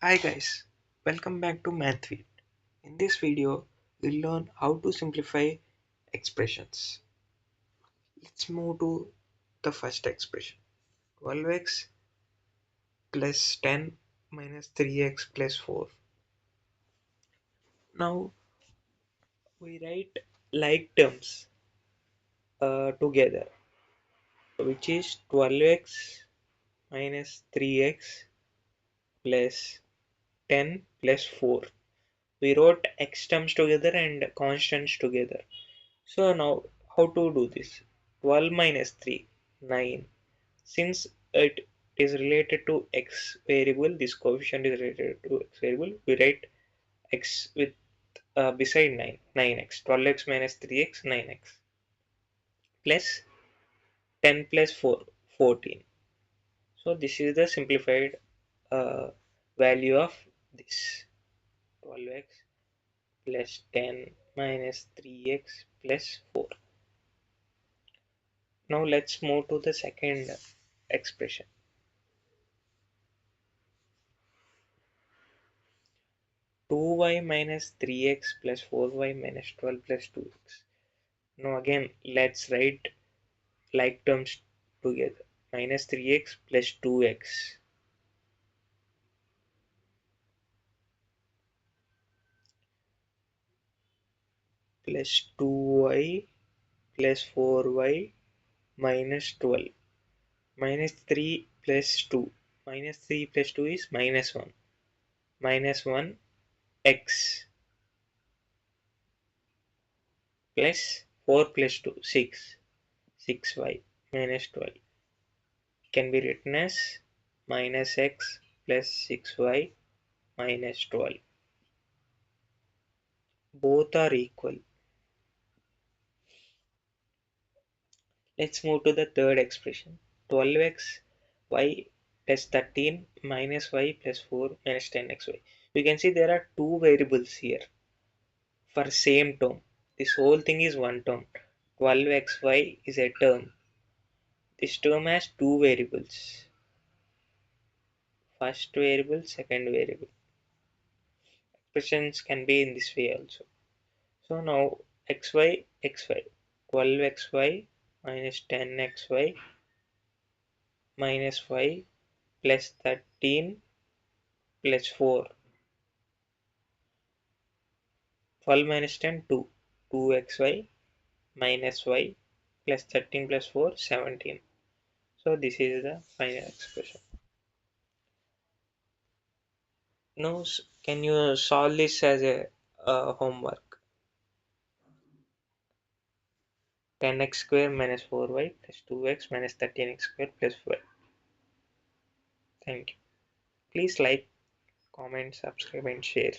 Hi guys, welcome back to MathVid. In this video, we'll learn how to simplify expressions. Let's move to the first expression. 12x plus 10 minus 3x plus 4. Now we write like terms together, which is 12x minus 3x plus 10 plus 4. We wrote x terms together and constants together. So now how to do this? 12 minus 3, 9. Since it is related to x variable, this coefficient is related to x variable, we write x with beside 9, 9x, 12x minus 3x, 9x, plus 10 plus 4, 14. So this is the simplified value of this 12x plus 10 minus 3x plus 4. Now let's move to the second expression. 2y minus 3x plus 4y minus 12 plus 2x. Now again let's write like terms together. Minus 3x plus 2x plus 2y plus 4y minus 12. Minus 3 plus 2. Minus 3 plus 2 is minus 1. Minus 1 x plus 4 plus 2 6. 6y minus 12 can be written as minus x plus 6y minus 12. Both are equal. Let's move to the third expression. 12x y plus 13 minus y plus 4 minus 10xy. You can see there are two variables here for same term. This whole thing is one term. 12xy is a term. This term has two variables. First variable, second variable. Expressions can be in this way also. So now xy, 12xy minus 10xy minus y plus 13 plus 4. 12 minus 10, 2. 2xy minus y plus 13 plus 4, 17. So this is the final expression. Now can you solve this as a homework? 10x square minus 4y plus 2x minus 13x square plus 5. Thank you. Please like, comment, subscribe and share.